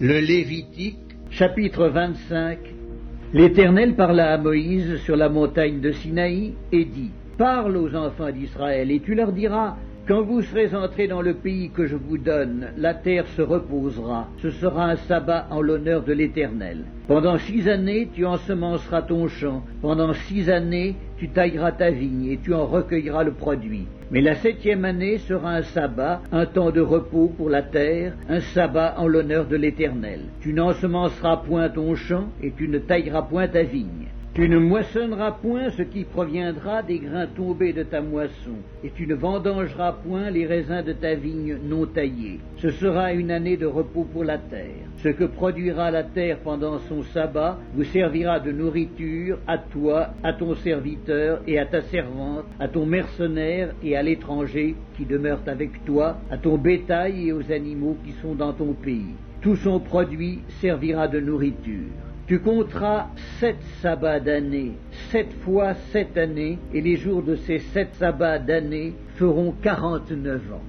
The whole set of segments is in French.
Le Lévitique, chapitre 25. L'Éternel parla à Moïse sur la montagne de Sinaï et dit: Parle aux enfants d'Israël, et tu leur diras: quand vous serez entrés dans le pays que je vous donne, la terre se reposera. Ce sera un sabbat en l'honneur de l'Éternel. Pendant 6 années, tu ensemenceras ton champ. Pendant 6 années, tu tailleras ta vigne et tu en recueilleras le produit. Mais la 7e année sera un sabbat, un temps de repos pour la terre, un sabbat en l'honneur de l'Éternel. Tu n'ensemenceras point ton champ et tu ne tailleras point ta vigne. Tu ne moissonneras point ce qui proviendra des grains tombés de ta moisson, et tu ne vendangeras point les raisins de ta vigne non taillés. Ce sera une année de repos pour la terre. Ce que produira la terre pendant son sabbat vous servira de nourriture à toi, à ton serviteur et à ta servante, à ton mercenaire et à l'étranger qui demeure avec toi, à ton bétail et aux animaux qui sont dans ton pays. Tout son produit servira de nourriture. Tu compteras 7 sabbats d'année, 7 fois 7 années, et les jours de ces 7 sabbats d'année feront 49 ans.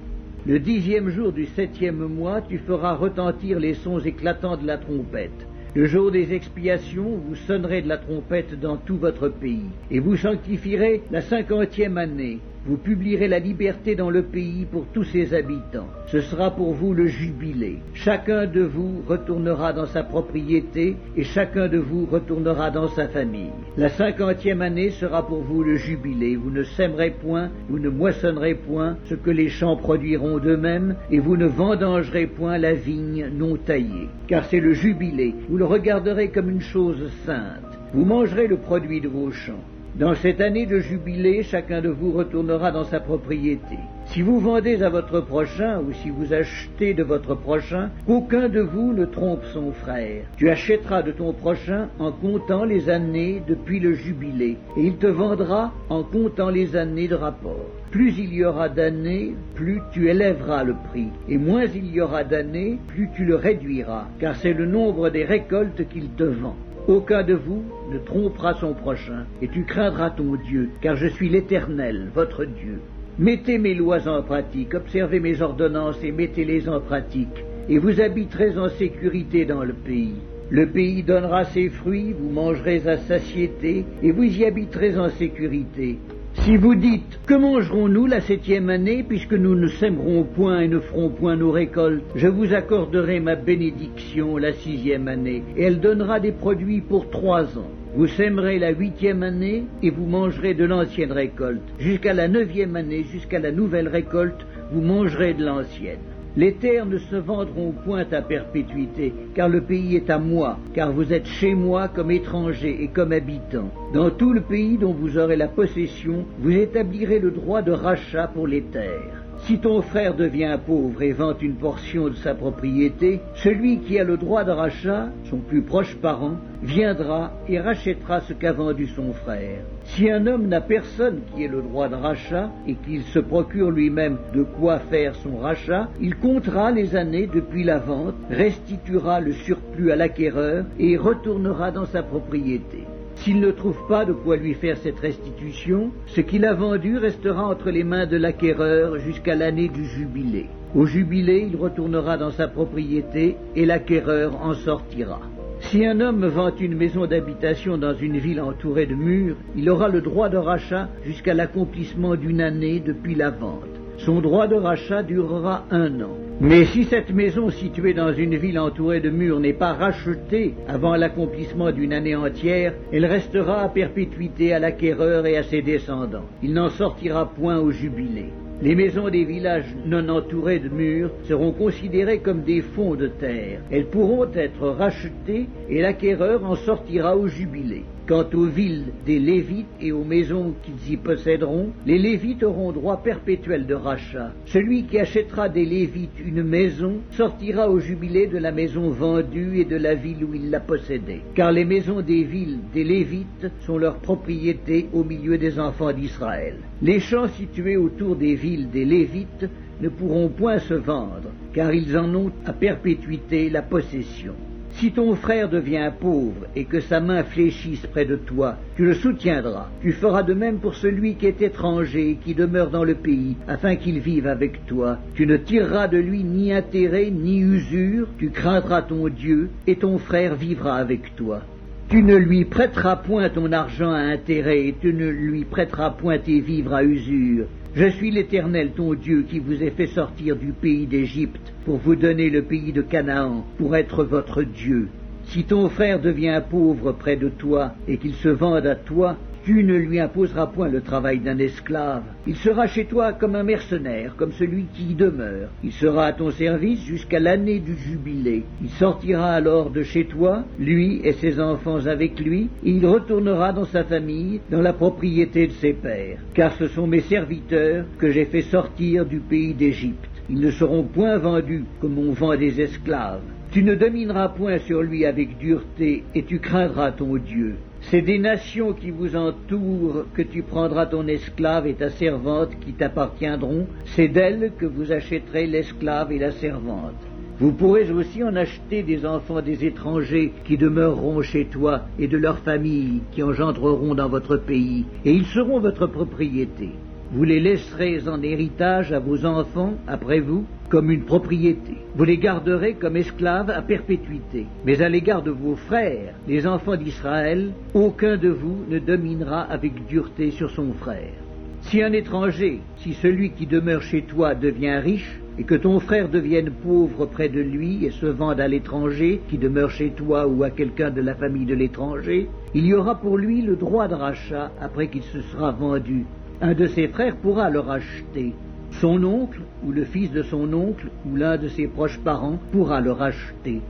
Le 10e jour du 7e mois, tu feras retentir les sons éclatants de la trompette. Le jour des expiations, vous sonnerez de la trompette dans tout votre pays, et vous sanctifierez la 50e année. Vous publierez la liberté dans le pays pour tous ses habitants. Ce sera pour vous le jubilé. Chacun de vous retournera dans sa propriété et chacun de vous retournera dans sa famille. La 50e année sera pour vous le jubilé. Vous ne sèmerez point, vous ne moissonnerez point ce que les champs produiront d'eux-mêmes et vous ne vendangerez point la vigne non taillée. Car c'est le jubilé. Vous le regarderez comme une chose sainte. Vous mangerez le produit de vos champs. Dans cette année de jubilé, chacun de vous retournera dans sa propriété. Si vous vendez à votre prochain ou si vous achetez de votre prochain, qu'aucun de vous ne trompe son frère. Tu achèteras de ton prochain en comptant les années depuis le jubilé, et il te vendra en comptant les années de rapport. Plus il y aura d'années, plus tu élèveras le prix, et moins il y aura d'années, plus tu le réduiras, car c'est le nombre des récoltes qu'il te vend. Aucun de vous ne trompera son prochain, et tu craindras ton Dieu, car je suis l'Éternel, votre Dieu. Mettez mes lois en pratique, observez mes ordonnances et mettez-les en pratique, et vous habiterez en sécurité dans le pays. Le pays donnera ses fruits, vous mangerez à satiété, et vous y habiterez en sécurité. Si vous dites: que mangerons-nous la 7e année, puisque nous ne sèmerons point et ne ferons point nos récoltes? Je vous accorderai ma bénédiction la 6e année, et elle donnera des produits pour 3 ans. Vous sèmerez la 8e année, et vous mangerez de l'ancienne récolte. Jusqu'à la 9e année, jusqu'à la nouvelle récolte, vous mangerez de l'ancienne. Les terres ne se vendront point à perpétuité, car le pays est à moi, car vous êtes chez moi comme étrangers et comme habitants. Dans tout le pays dont vous aurez la possession, vous établirez le droit de rachat pour les terres. Si ton frère devient pauvre et vend une portion de sa propriété, celui qui a le droit de rachat, son plus proche parent, viendra et rachètera ce qu'a vendu son frère. Si un homme n'a personne qui ait le droit de rachat et qu'il se procure lui-même de quoi faire son rachat, il comptera les années depuis la vente, restituera le surplus à l'acquéreur et retournera dans sa propriété. S'il ne trouve pas de quoi lui faire cette restitution, ce qu'il a vendu restera entre les mains de l'acquéreur jusqu'à l'année du jubilé. Au jubilé, il retournera dans sa propriété et l'acquéreur en sortira. Si un homme vend une maison d'habitation dans une ville entourée de murs, il aura le droit de rachat jusqu'à l'accomplissement d'une année depuis la vente. Son droit de rachat durera 1 an. Mais si cette maison située dans une ville entourée de murs n'est pas rachetée avant l'accomplissement d'une année entière, elle restera à perpétuité à l'acquéreur et à ses descendants. Il n'en sortira point au jubilé. Les maisons des villages non entourés de murs seront considérées comme des fonds de terre. Elles pourront être rachetées et l'acquéreur en sortira au jubilé. Quant aux villes des Lévites et aux maisons qu'ils y posséderont, les Lévites auront droit perpétuel de rachat. Celui qui achètera des Lévites une maison sortira au jubilé de la maison vendue et de la ville où il l'a possédée. Car les maisons des villes des Lévites sont leur propriété au milieu des enfants d'Israël. Les champs situés autour des villes des Lévites ne pourront point se vendre, car ils en ont à perpétuité la possession. Si ton frère devient pauvre et que sa main fléchisse près de toi, tu le soutiendras. Tu feras de même pour celui qui est étranger et qui demeure dans le pays, afin qu'il vive avec toi. Tu ne tireras de lui ni intérêt ni usure, tu craindras ton Dieu, et ton frère vivra avec toi. Tu ne lui prêteras point ton argent à intérêt, et tu ne lui prêteras point tes vivres à usure. Je suis l'Éternel ton Dieu qui vous ai fait sortir du pays d'Égypte pour vous donner le pays de Canaan, pour être votre Dieu. Si ton frère devient pauvre près de toi et qu'il se vende à toi, tu ne lui imposeras point le travail d'un esclave. Il sera chez toi comme un mercenaire, comme celui qui y demeure. Il sera à ton service jusqu'à l'année du jubilé. Il sortira alors de chez toi, lui et ses enfants avec lui, et il retournera dans sa famille, dans la propriété de ses pères. Car ce sont mes serviteurs que j'ai fait sortir du pays d'Égypte. Ils ne seront point vendus comme on vend des esclaves. Tu ne domineras point sur lui avec dureté, et tu craindras ton Dieu. C'est des nations qui vous entourent que tu prendras ton esclave et ta servante qui t'appartiendront. C'est d'elles que vous achèterez l'esclave et la servante. Vous pourrez aussi en acheter des enfants des étrangers qui demeureront chez toi et de leurs familles qui engendreront dans votre pays, et ils seront votre propriété. Vous les laisserez en héritage à vos enfants après vous comme une propriété. Vous les garderez comme esclaves à perpétuité. Mais à l'égard de vos frères, les enfants d'Israël, aucun de vous ne dominera avec dureté sur son frère. Si un étranger, si celui qui demeure chez toi devient riche, et que ton frère devienne pauvre près de lui et se vende à l'étranger qui demeure chez toi ou à quelqu'un de la famille de l'étranger, il y aura pour lui le droit de rachat après qu'il se sera vendu. Un de ses frères pourra le racheter. Son oncle, ou le fils de son oncle, ou l'un de ses proches parents pourra le racheter.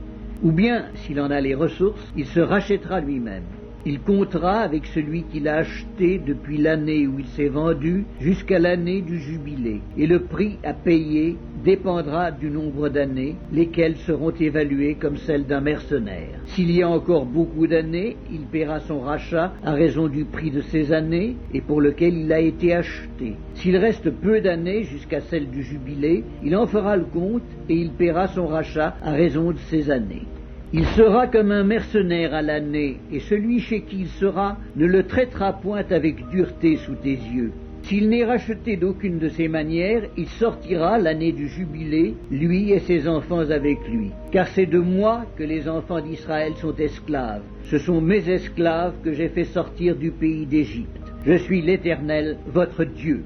Ou bien, s'il en a les ressources, il se rachètera lui-même. Il comptera avec celui qui l'a acheté depuis l'année où il s'est vendu jusqu'à l'année du jubilé. Et le prix à payer dépendra du nombre d'années, lesquelles seront évaluées comme celles d'un mercenaire. S'il y a encore beaucoup d'années, il paiera son rachat à raison du prix de ces années et pour lequel il a été acheté. S'il reste peu d'années jusqu'à celle du jubilé, il en fera le compte et il paiera son rachat à raison de ces années. Il sera comme un mercenaire à l'année, et celui chez qui il sera ne le traitera point avec dureté sous tes yeux. S'il n'est racheté d'aucune de ces manières, il sortira l'année du jubilé, lui et ses enfants avec lui. Car c'est de moi que les enfants d'Israël sont esclaves. Ce sont mes esclaves que j'ai fait sortir du pays d'Égypte. Je suis l'Éternel, votre Dieu.